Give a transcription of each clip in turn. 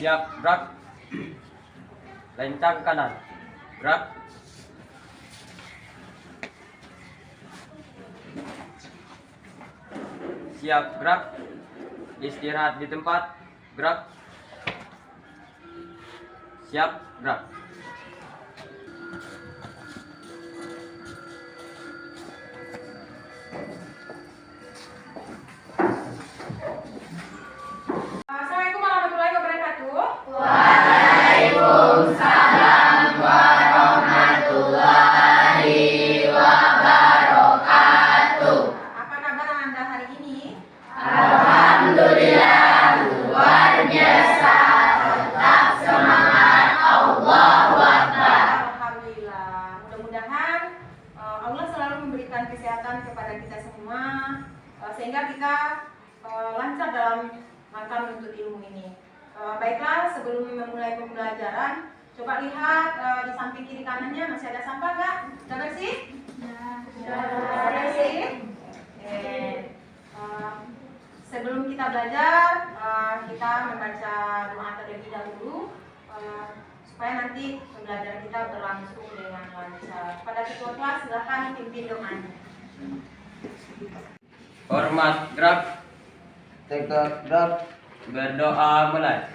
Siap, gerak. Lencang kanan. Gerak. Siap, gerak. Istirahat di tempat. Gerak. Siap, gerak. Assalamualaikum warahmatullahi wabarakatuh. Waalaikumsalam warahmatullahi wabarakatuh. Apa kabar Anda hari ini? Alhamdulillah luar biasa. Tetap semangat. Allahu Akbar. Alhamdulillah. Mudah-mudahan Allah selalu memberikan kesehatan kepada kita semua sehingga kita lancar dalam rangka menuntut ilmu ini. Baiklah, sebelum memulai pembelajaran, coba lihat di samping kiri kanannya masih ada sampah nggak? Sudah bersih? Sudah bersih. Sebelum kita belajar, kita membaca doa terlebih dahulu supaya nanti pembelajaran kita berlangsung dengan lancar. Pada ketua kelas silakan pimpin doanya. Hormat, gerak. Tegak, gerak. Berdoa mulai.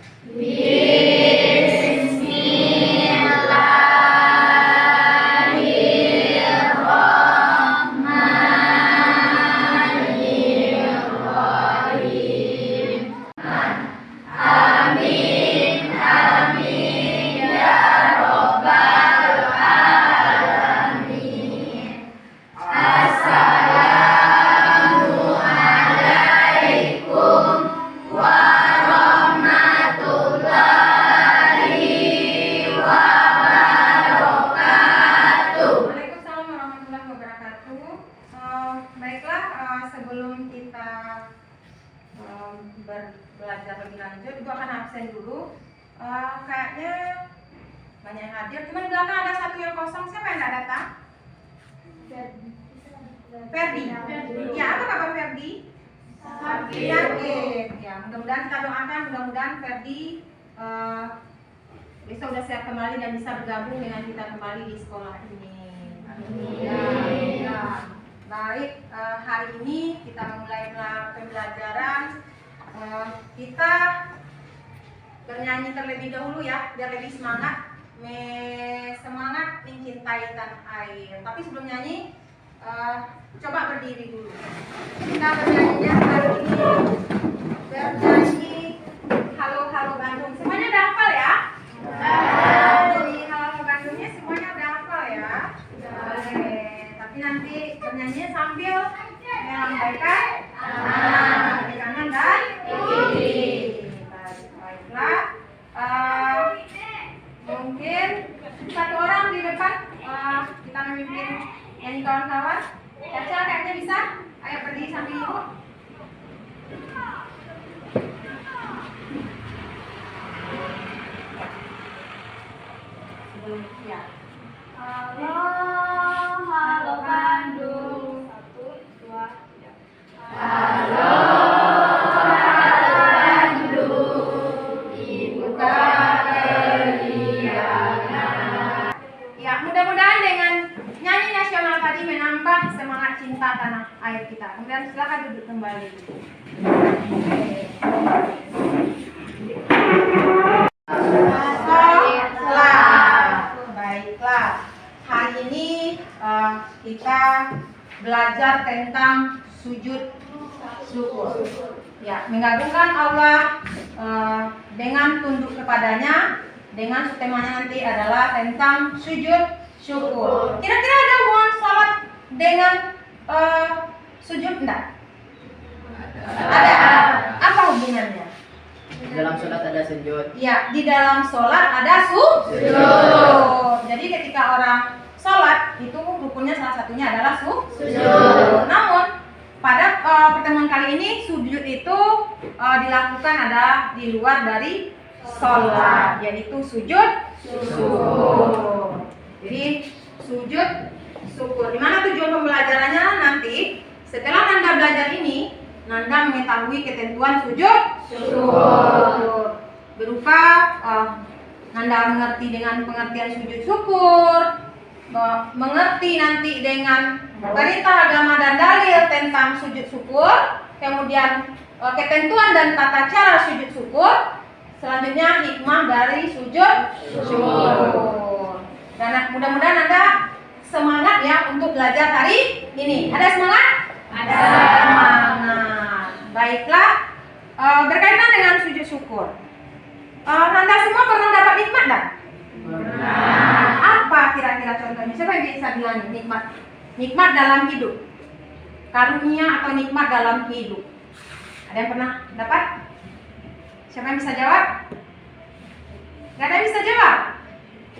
Waalaikumsalam warahmatullahi wabarakatuh. Baiklah, sebelum kita belajar lebih lanjut, Ibu akan absen dulu. Kayaknya banyak yang hadir. Cuma di belakang ada satu yang kosong. Siapa yang tidak datang? Ferdi. Ya, apa kabar Ferdi? Sakit. Ya, mudah-mudahan kita doakan, mudah-mudahan Ferdi besok sudah siap kembali dan bisa bergabung dengan kita kembali di sekolah ini. Ya. Baik, hari ini kita memulai pembelajaran. Kita bernyanyi terlebih dahulu ya, biar lebih semangat. Semangat mencintai tanah air. Tapi sebelum nyanyi, coba berdiri dulu. Kita bernyanyinya hari ini bernyanyi Halo Halo Bandung. Semuanya udah hafal ya? Jadi Halo Halo Bandungnya semuanya udah hafal ya? Oke. Tapi nanti bernyanyinya sambil melambaikan kaki kanan dan kiri. Baiklah. Mungkin satu orang di depan kita memimpin nyanyi kawan-kawan. Caca kayaknya bisa. Ayo berdiri sambil ibu. Ya. Halo, halo Bandung. 1, 2, 3. Halo, halo Bandung. Dibuka keriangan. Ya, mudah-mudahan dengan nyanyi nasional tadi menambah semangat cinta tanah air kita. Kemudian silakan duduk kembali. Baiklah, hari ini kita belajar tentang sujud syukur. Ya, mengagungkan Allah dengan tunduk kepadanya. Dengan temanya nanti adalah tentang sujud syukur. Kira-kira ada hubungan salat dengan sujud enggak? Ada. Apa hubungannya? Dalam sholat ada sujud. Ya, di dalam sholat ada sujud. Jadi ketika orang sholat itu rukunnya salah satunya adalah sujud. Namun pada pertemuan kali ini sujud itu dilakukan adalah di luar dari sholat, yaitu sujud syukur. Jadi sujud syukur. Dimana tujuan pembelajarannya nanti setelah Nanda belajar ini, Nanda mengetahui ketentuan sujud syukur berupa Anda mengerti dengan pengertian sujud syukur, mengerti nanti dengan perintah agama dan dalil tentang sujud syukur, kemudian ketentuan dan tata cara sujud syukur, selanjutnya hikmah dari sujud syukur. Dan mudah-mudahan Anda semangat ya untuk belajar hari ini. Ada semangat? Ada. Semangat. Baiklah, berkaitan dengan sujud syukur. Anda semua pernah dapat nikmat enggak? Pernah. Apa kira-kira contohnya? Siapa yang bisa bilang nikmat? Nikmat dalam hidup. Karunia atau nikmat dalam hidup. Ada yang pernah dapat? Siapa yang bisa jawab? Gak ada yang bisa jawab.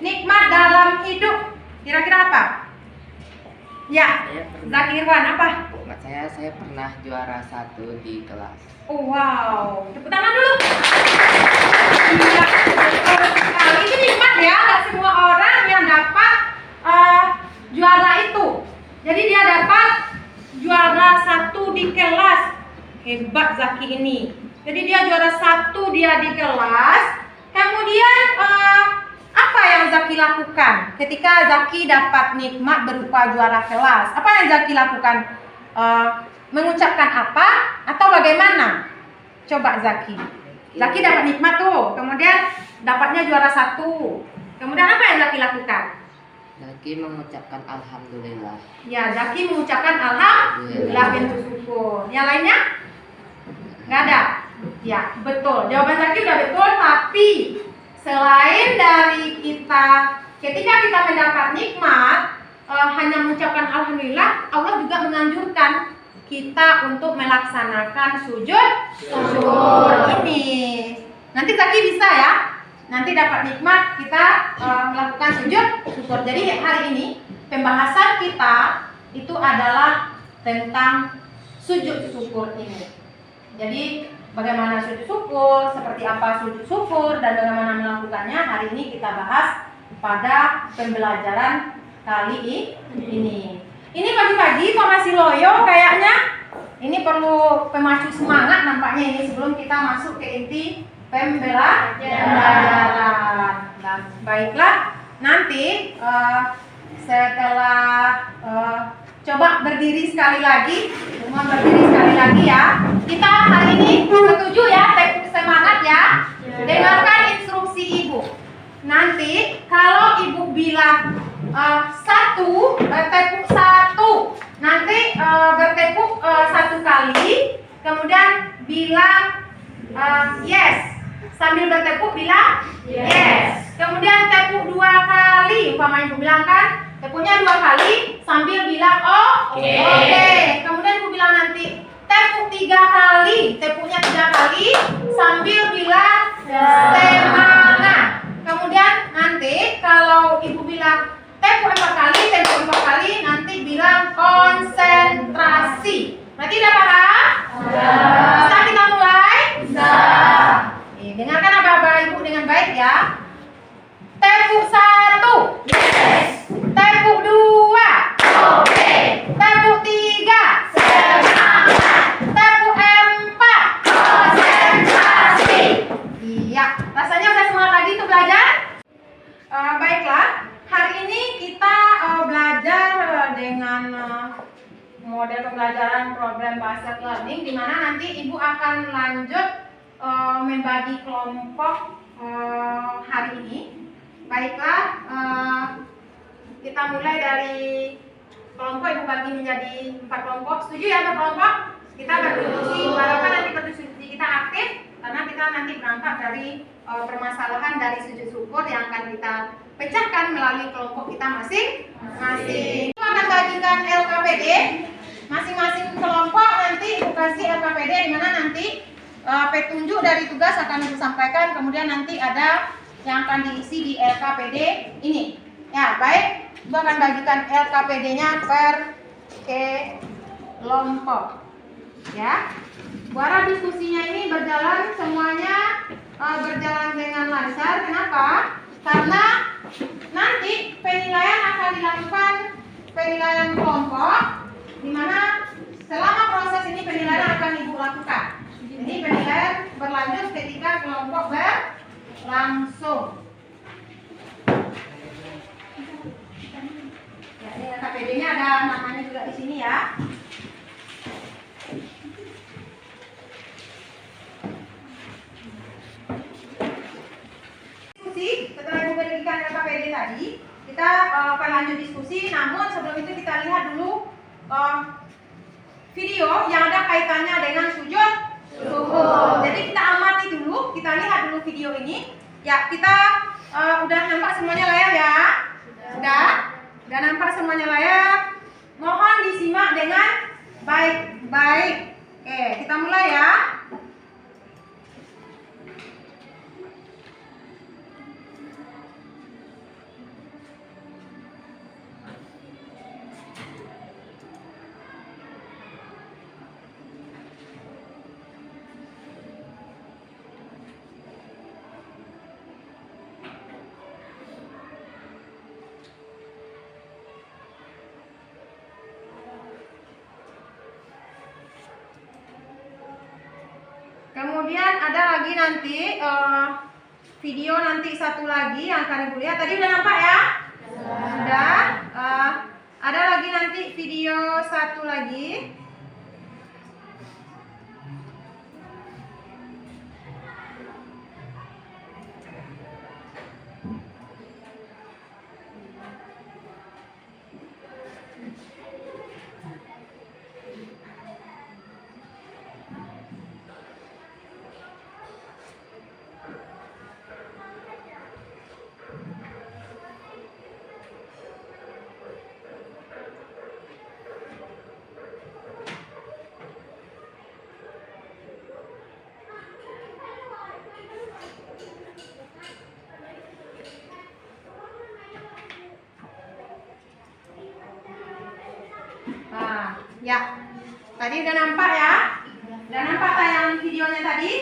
Nikmat dalam hidup. Kira-kira apa? Ya, Zaki Irwan, apa? Buat saya pernah juara 1 di kelas. Oh, wow, tepuk tangan dulu. Iya, betul sekali. Ini nikmat ya, nggak semua orang yang dapat juara itu. Jadi dia dapat juara 1 di kelas. Hebat Zaki ini. Jadi dia juara 1 dia di kelas. Kemudian apa yang Zaki lakukan ketika Zaki dapat nikmat berupa juara kelas? Apa yang Zaki lakukan? Mengucapkan apa atau bagaimana? Coba Zaki. Zaki dapat nikmat tuh, kemudian dapatnya juara 1. Kemudian apa yang Zaki lakukan? Zaki mengucapkan alhamdulillah. Ya, Zaki mengucapkan alhamdulillah, bentuk syukur. Yang lainnya? Nggak ada? Ya, betul. Jawaban Zaki udah betul, tapi selain dari kita ketika kita mendapat nikmat hanya mengucapkan alhamdulillah, Allah juga menganjurkan kita untuk melaksanakan sujud syukur ini. Nanti Zaki bisa ya. Nanti dapat nikmat kita melakukan sujud syukur. Jadi hari ini pembahasan kita itu adalah tentang sujud syukur ini. Jadi bagaimana sujud syukur, seperti apa sujud syukur, dan bagaimana melakukannya, hari ini kita bahas pada pembelajaran kali ini. Ini pagi-pagi kok masih loyo kayaknya. Ini perlu pemacu semangat nampaknya ini sebelum kita masuk ke inti pembelajaran. Dan baiklah, nanti setelah coba berdiri sekali lagi, semua berdiri sekali lagi ya. Kita hari ini setuju ya, semangat ya. Dengarkan instruksi ibu. Nanti kalau ibu bilang 1, bertepuk 1. Nanti bertepuk 1 kali, kemudian bilang yes. Sambil bertepuk bilang yes. Kemudian tepuk 2 kali. Umpamanya ibu bilang kan, tepuknya 2 kali sambil bilang oke. Kemudian ibu bilang nanti tepuk 3 kali, tepuknya 3 kali sambil bilang semangat. Kemudian nanti kalau ibu bilang tepuk 4 kali, tepuk 4 kali, nanti bilang konsentrasi. Berarti udah paham? Bisa kita mulai? Bisa. Dengarkan apa ibu dengan baik ya. Tepuk 1. Yes. Tepuk 2. Oke. Tepuk 3. Semangat. Tepuk 4. Konsentrasi. Iya, rasanya udah semangat lagi untuk belajar? Baiklah, hari ini kita belajar dengan model pembelajaran problem based learning, di mana nanti ibu akan lanjut membagi kelompok hari ini. Baiklah, kita mulai dari kelompok, ibu bagi menjadi 4 kelompok. Setuju ya berkelompok? Kita berdiskusi, harapkan nanti berdiskusi kita aktif, karena kita nanti berangkat dari permasalahan dari sujud syukur yang akan kita pecahkan melalui kelompok kita masing-masing. Kita akan bagikan LKPD, masing-masing kelompok nanti ibu kasih LKPD, di mana nanti petunjuk dari tugas akan ibu sampaikan, kemudian nanti ada yang akan diisi di LKPD ini. Ya, baik, ibu akan bagikan LKPD-nya per kelompok. Ya, suara diskusinya ini berjalan semuanya berjalan dengan lancar. Kenapa? Karena nanti penilaian akan dilakukan penilaian kelompok, di mana selama proses ini penilaian akan ibu lakukan. Jadi penilaian berlanjut ketika kelompok langsung. Ya, ini KPD-nya ada namanya juga di sini ya. Diskusi setelah Ibu berikan KPD tadi, kita akan lanjut diskusi. Namun sebelum itu kita lihat dulu video yang ada kaitannya dengan sujud syukur. Jadi kita amati dulu, kita lihat dulu video ini. Ya, kita udah nampak semuanya layar ya? Udah nampak semuanya layar. Mohon disimak dengan baik-baik. Oke, kita mulai ya. Kemudian ada lagi nanti video nanti satu lagi yang akan Ibu lihat. Tadi udah nampak ya? Sudah. Ada lagi nanti video satu lagi. Nah, ya. Tadi udah nampak ya? Udah nampak tayangan videonya tadi?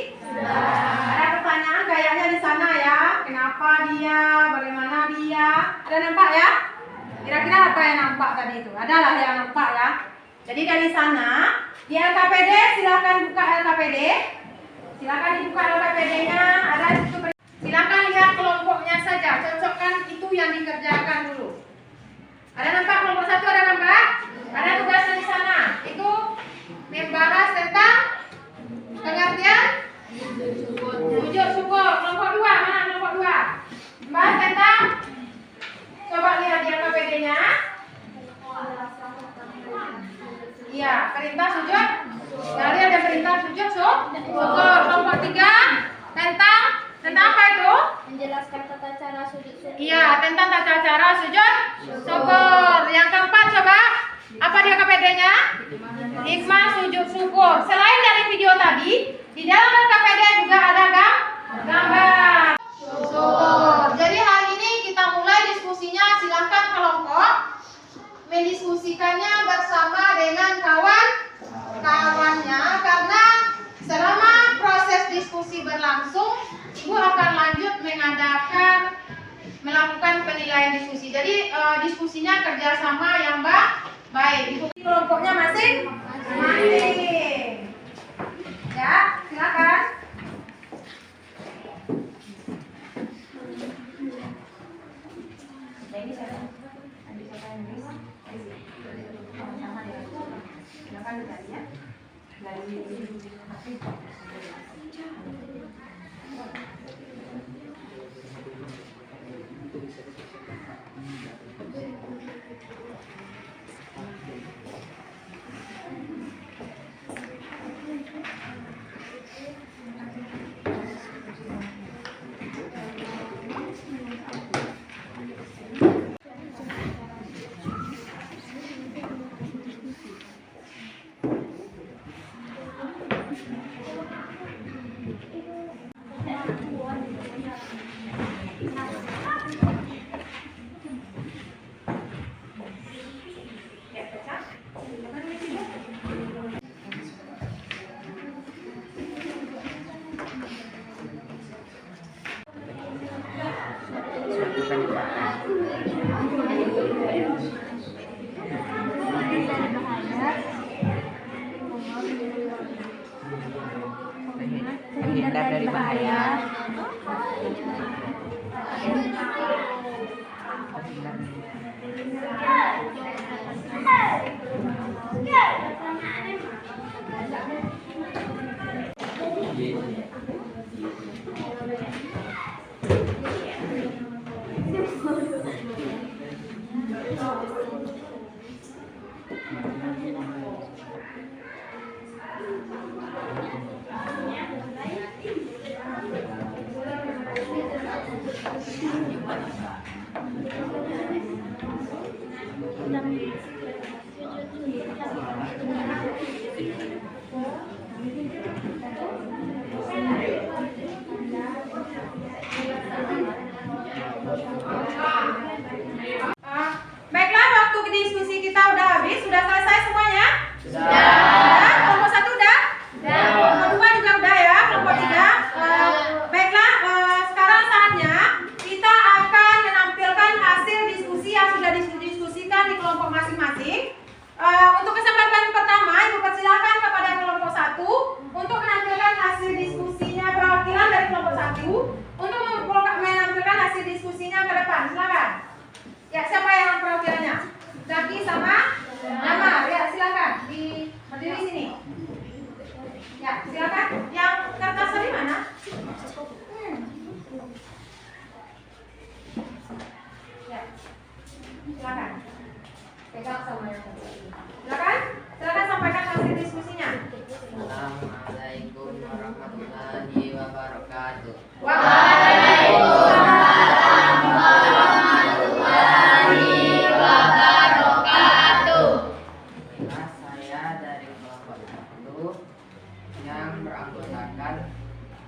Ada pertanyaan kayaknya di sana ya. Kenapa dia? Bagaimana dia? Ada nampak ya? Kira-kira apa yang nampak tadi itu? Adalah yang nampak ya. Jadi dari sana, di LKPD silakan buka LKPD. Silakan dibuka LKPD-nya. Ada di situ. Silakan lihat kelompoknya saja. Cocokkan itu yang dikerjakan dulu. Ada nampak kelompok satu? Ada nampak? Ada tugasnya di sana. Itu membahas tentang pengertian sujud syukur. Kelompok dua, mana kelompok dua? Membahas tentang, coba lihat di LKPD-nya. Iya, perintah sujud. Kali ada perintah sujud syukur. Kelompok tiga tentang apa itu? Menjelaskan tata cara sujud syukur. Iya, tentang tata cara sujud syukur. Yang keempat coba, apa dia KPD-nya? Hikmah sujud syukur. Selain dari video tadi, di dalam KPD juga ada gambar syukur. Jadi hari ini kita mulai diskusinya. Silakan kelompok mendiskusikannya bersama dengan kawan-kawannya, karena selama proses diskusi berlangsung, Ibu akan lanjut melakukan penilaian diskusi. Jadi diskusinya kerjasama yang baik. Ibu kelompoknya masing-masing. Ya, silakan. Ini saya sama-sama ya. Silakan dicari ya. Terhindar dari bahaya. Baiklah, waktu diskusi kita udah habis. Sudah selesai semuanya? Sudah. Kelompok 1 udah? Kelompok 2 juga udah ya? Kelompok 3? Baiklah, sekarang saatnya kita akan menampilkan hasil diskusi yang sudah didiskusikan di kelompok masing-masing. Untuk kesempatan pertama, Ibu persilakan kepada kelompok 1 untuk menampilkan hasil diskusinya, perwakilan dari kelompok 1 untuk menampilkan hasil diskusinya ke depan. Silakan. Ya, siapa yang perwakilannya? Zaki sama Nama. Ya, silakan. Berdiri sini. Ya, silakan. Yang kertas dari mana? Ya. Silakan. Pegang sama yang satu. Silakan. Silakan sampaikan hasil diskusinya. Assalamualaikum warahmatullahi wabarakatuh. Waalaikumsalam. Inilah saya dari kelompok 1 yang beranggotakan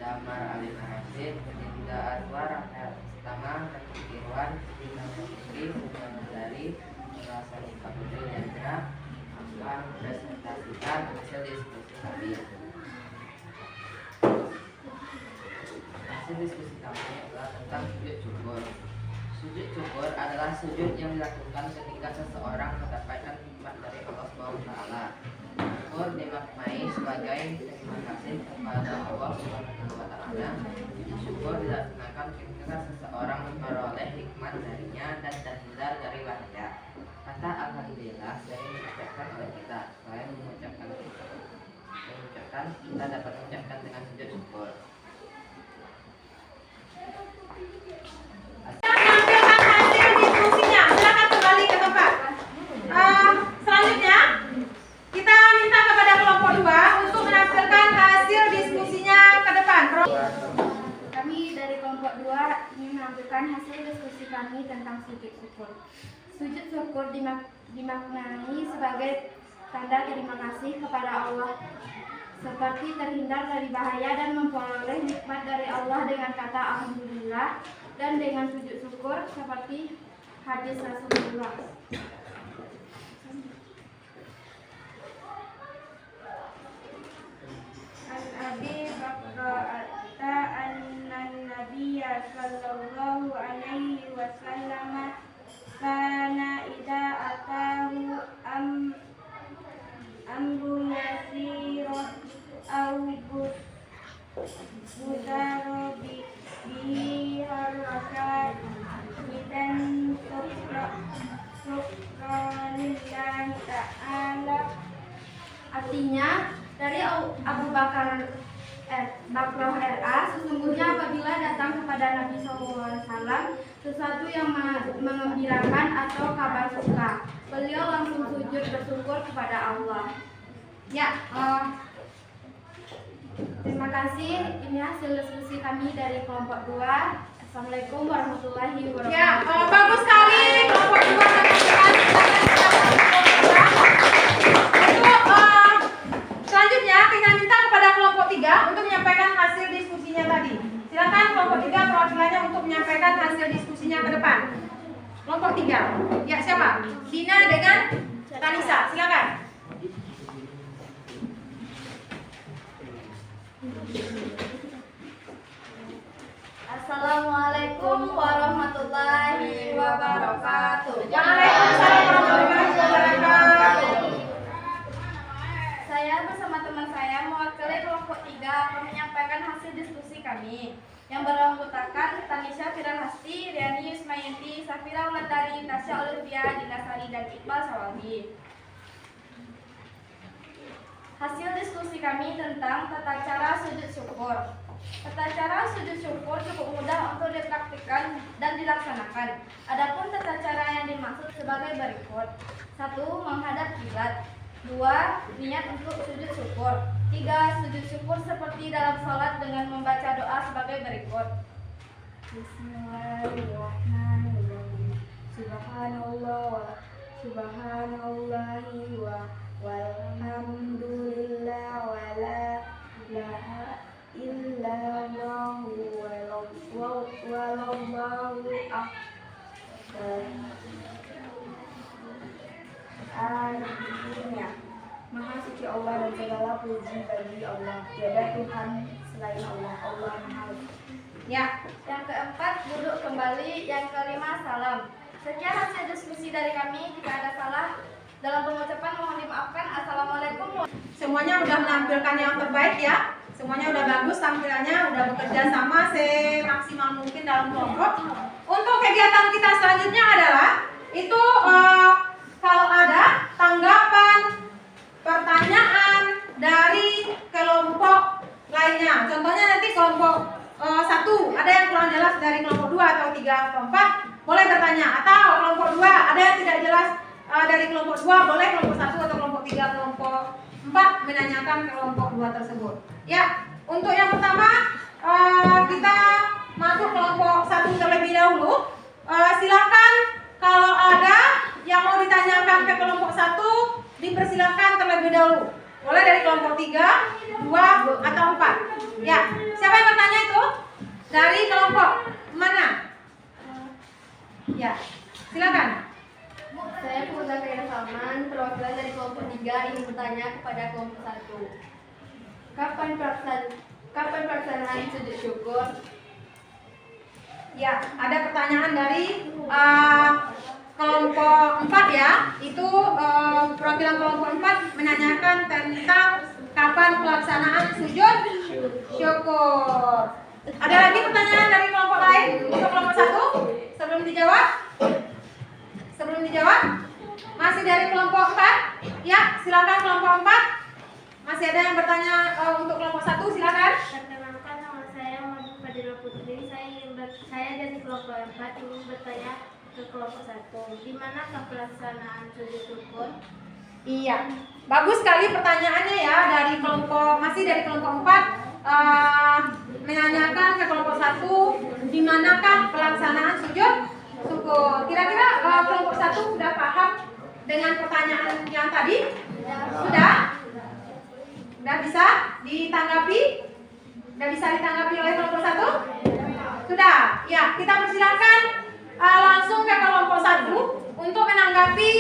Damar Alif Rasid, Dinda Azwar, Rahel Istama, Raffi Irwan, Dina Putri, Sugeng dari Rasani Putri Yandra akan presentasikan hasil diskusi kami. Hasil diskusi kami adalah tentang sujud syukur. Sujud syukur adalah sujud yang dilakukan ketika seseorang mendapatkan nikmat dari Allah SWT. Syukur dimaknai sebagai terima kasih kepada Allah SWT. Syukur dilaksanakan ketika seseorang memperoleh nikmat darinya dan terhindar dari bahaya. Kata alhamdulillah sering diucapkan oleh kita. Selain mengucapkan kita dapat mengucapkan dengan sujud syukur. Menampilkan hasil diskusinya. Silakan kembali ke tempat. Selanjutnya kita minta kepada kelompok 2 untuk menampilkan hasil diskusinya ke depan. Kami dari kelompok 2 ingin menampilkan hasil diskusi kami tentang sujud syukur. Sujud syukur dimaknai sebagai tanda terima kasih kepada Allah, seperti terhindar dari bahaya dan memperoleh nikmat dari Allah dengan kata alhamdulillah, dan dengan sujud syukur seperti hadis Rasulullah. An Abi Bakrata annan Nabiyya sallallahu alaihi wasallam kana idza atahu amrun yasirun aw budaro bihi harakat dan syukranillahi ta'ala. Artinya dari Abu Bakar Bakroh RA, sesungguhnya apabila datang kepada Nabi SAW sesuatu yang mengembirakan atau kabar suka, beliau langsung sujud bersyukur kepada Allah. Ya, terima kasih. Ini hasil diskusi kami dari kelompok 2. Assalamualaikum warahmatullahi wabarakatuh. Ya, bagus sekali kelompok 2 menunjukkan selanjutnya kita minta kepada kelompok 3 untuk menyampaikan hasil diskusinya tadi. Silakan kelompok 3 perwakilannya untuk menyampaikan hasil diskusinya ke depan. Kelompok 3. Ya, siapa? Dina dengan Tanisa. Silakan. Assalamualaikum warahmatullahi wabarakatuh. Waalaikumsalam warahmatullahi wabarakatuh. Saya bersama teman saya mewakili kelompok 3 akan menyampaikan hasil diskusi kami yang beranggotakan Tanisha Firalhasti, Riani Yusmayanti, Safira Wulandari, Tasya Olivia, Dinasari, dan Iqbal Sawabi. Hasil diskusi kami tentang tata cara sujud syukur. Tata cara sujud syukur cukup mudah untuk dipraktikkan dan dilaksanakan. Adapun tata cara yang dimaksud sebagai berikut: 1. Menghadap kiblat. 2. Niat untuk sujud syukur. 3. Sujud syukur seperti dalam sholat dengan membaca doa sebagai berikut. Bismillahirrahmanirrahim. Subhanallahi walhamdulillah wa la ilaha illallah wallahu akbar. Artinya, Maha suci Allah dan segala puji bagi Allah. Tiada Tuhan selain Allah. Allah Maha. Ya, Yang keempat, duduk kembali. Yang kelima, salam. Sekian hasil diskusi dari kami. Jika ada salah dalam pengucapan mohon dimaafkan. Assalamualaikum. semuanya udah menampilkan yang terbaik ya. Semuanya udah bagus tampilannya, udah bekerja sama semaksimal mungkin dalam kelompok. Untuk kegiatan kita selanjutnya adalah itu kalau ada tanggapan, pertanyaan dari kelompok lainnya. Contohnya nanti kelompok 1 ada yang kurang jelas dari kelompok 2 atau 3 atau 4 boleh bertanya, atau kelompok 2 ada yang tidak jelas dari kelompok 2 boleh kelompok 1 atau kelompok 3 kelompok 4 menanyakan ke kelompok 2 tersebut. Ya, untuk yang pertama kita masuk kelompok 1 terlebih dahulu. Silakan kalau ada yang mau ditanyakan ke kelompok 1 dipersilakan terlebih dahulu. Boleh dari kelompok 3, 2 atau 4. Ya, siapa yang bertanya itu? Dari kelompok mana? Ya, silakan. Saya Fauza Khairul Salman, perwakilan dari kelompok 3 ingin bertanya kepada kelompok 1. Kapan pelaksanaan sujud syukur? Ya, ada pertanyaan dari kelompok 4 ya. Itu perwakilan kelompok 4 menanyakan tentang kapan pelaksanaan sujud syukur. Ada lagi pertanyaan dari kelompok lain untuk kelompok 1? Sebelum dijawab? Sebelum dijawab? Masih dari kelompok 4? Ya, silakan kelompok 4. Masih ada yang bertanya untuk kelompok 1, silakan. Perkenalkan, nama saya Madu Fadila Putri. Saya dari kelompok 4 ingin bertanya ke kelompok 1. Di manakah pelaksanaan sujud syukur? Iya, bagus sekali pertanyaannya ya dari kelompok dari kelompok 4 menanyakan ke kelompok 1 di manakah pelaksanaan sujud syukur. Kira-kira kelompok 1 sudah paham dengan pertanyaan yang tadi? Sudah? Sudah bisa ditanggapi? Sudah bisa ditanggapi oleh kelompok 1? Sudah. Ya, kita persilakan langsung ke kelompok 1 untuk menanggapi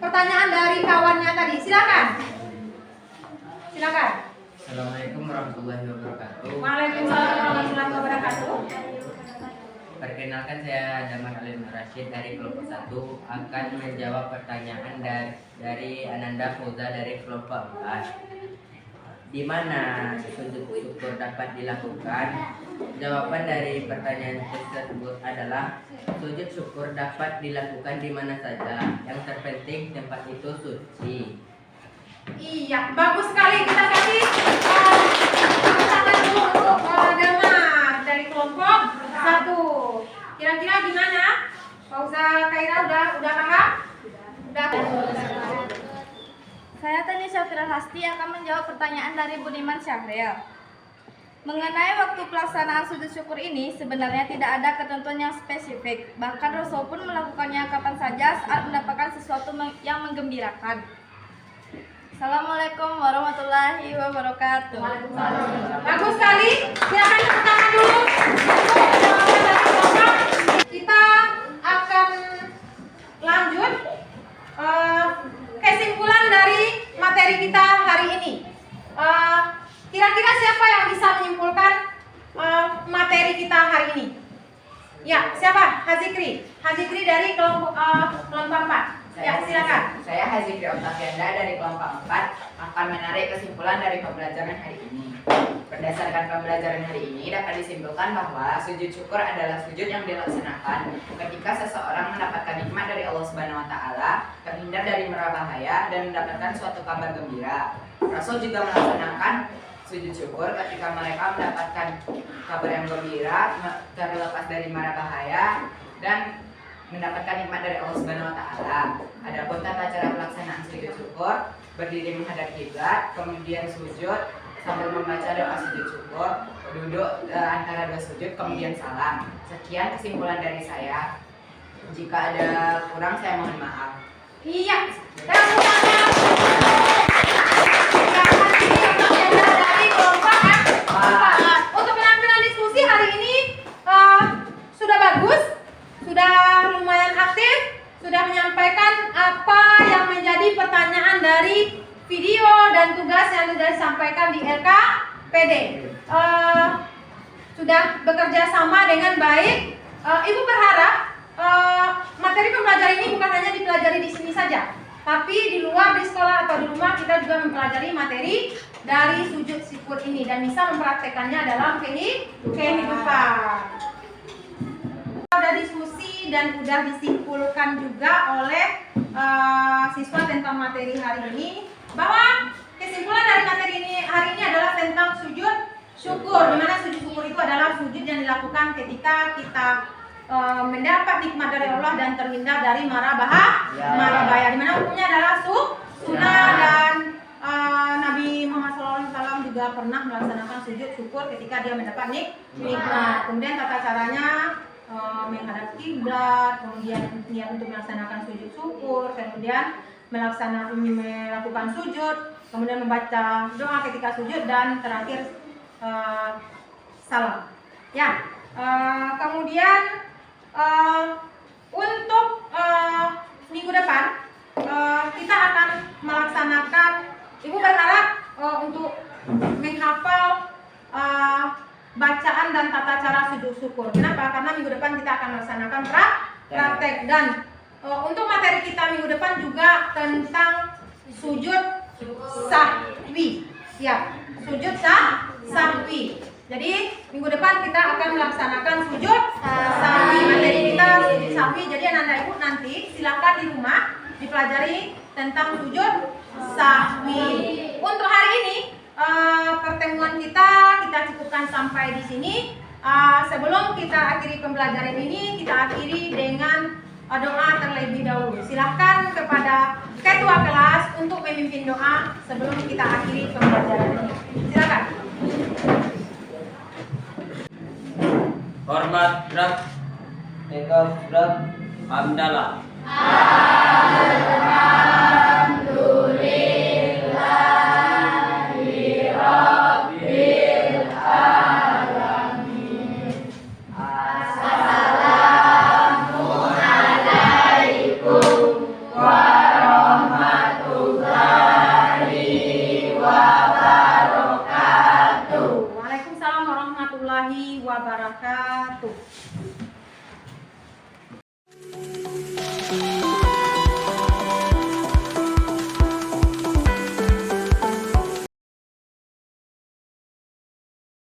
pertanyaan dari kawannya tadi. Silakan. Silakan. Assalamualaikum warahmatullahi wabarakatuh. Waalaikumsalam warahmatullahi wabarakatuh. Perkenalkan, saya Damar Alim Rashid dari kelompok 1 akan menjawab pertanyaan dari Ananda Fauza dari kelompok 4. Di mana sujud syukur dapat dilakukan? Jawaban dari pertanyaan tersebut adalah sujud syukur dapat dilakukan di mana saja. Yang terpenting tempat itu suci. Iya, bagus sekali. Kita kasih tangan dulu untuk Damar dari kelompok 1. Kira-kira gimana? Fauza Khaira udah paham? Udah. Saya Tanisha Firalhasti akan menjawab pertanyaan dari Budiman Syahril. Mengenai waktu pelaksanaan sujud syukur ini, sebenarnya tidak ada ketentuan yang spesifik. Bahkan Rasul pun melakukannya kapan saja saat mendapatkan sesuatu yang menggembirakan. Assalamualaikum warahmatullahi wabarakatuh. Bagus sekali. Silakan tepuk tangan dulu. Untuk jawaban dari kelompok. Kita akan lanjut kesimpulan dari materi kita hari ini. Kira-kira siapa yang bisa menyimpulkan materi kita hari ini? Ya, siapa? Hazikri. Hazikri dari kelompok 4. Ya, silakan. Saya Hazikri Octavianda dari kelompok 4 akan menarik kesimpulan dari pembelajaran hari ini. Berdasarkan pembelajaran hari ini dapat disimpulkan bahwa sujud syukur adalah sujud yang dilaksanakan ketika seseorang mendapatkan nikmat dari Allah Subhanahu wa taala, terhindar dari mara bahaya dan mendapatkan suatu kabar gembira. Rasul juga melaksanakan sujud syukur ketika mereka mendapatkan kabar yang gembira, terlepas dari mara bahaya dan mendapatkan nikmat dari Allah Subhanahu wa taala. Adapun tata cara pelaksanaan sujud syukur, berdiri menghadap kiblat, kemudian sujud sambil membaca doa sujud syukur, duduk antara dua sujud, kemudian salam. Sekian kesimpulan dari saya. Jika ada kurang saya mohon maaf. Iya, tepuk tangan. Dari kelompok empat. Untuk penampilan diskusi hari ini sudah bagus, sudah lumayan aktif, sudah menyampaikan apa yang menjadi pertanyaan dari video dan tugas yang sudah disampaikan di LKPD. Sudah bekerja sama dengan baik. Ibu berharap materi pembelajaran ini bukan hanya dipelajari di sini saja, tapi di luar, di sekolah atau di rumah kita juga mempelajari materi dari sujud syukur ini dan bisa mempraktekannya dalam kehidupan. Sudah diskusi dan sudah disimpulkan juga oleh siswa tentang materi hari ini, bahwa kesimpulan dari materi ini hari ini adalah tentang sujud syukur, di mana sujud syukur itu adalah sujud yang dilakukan ketika kita mendapat nikmat dari Allah dan terhindar dari mara bahaya, di mana hukumnya adalah sunnah dan Nabi Muhammad SAW juga pernah melaksanakan sujud syukur ketika dia mendapat nikmat. Kemudian tata caranya menghadap kiblat, kemudian niat untuk melaksanakan sujud syukur, kemudian melakukan sujud, kemudian membaca doa ketika sujud, dan terakhir salam. Ya, kemudian untuk minggu depan kita akan melaksanakan. Ibu berharap untuk menghafal bacaan dan tata cara sujud syukur. Kenapa? Karena minggu depan kita akan melaksanakan praktek, dan untuk materi kita minggu depan juga tentang sujud sahwi. Ya, sujud sahwi. Jadi minggu depan kita akan melaksanakan sujud sahwi. Materi kita sujud sahwi. Jadi anak-anak ibu nanti silakan di rumah dipelajari tentang sujud sahwi. Untuk hari ini pertemuan kita cukupkan sampai di sini. Sebelum kita akhiri pembelajaran ini, kita akhiri dengan doa terlebih dahulu. Silakan kepada ketua kelas untuk memimpin doa sebelum kita akhiri pembelajaran ini. Silakan. Hormat gerak. Eka gerak. Hamdalah. Waalaikumsalam warahmatullahi wabarakatuh.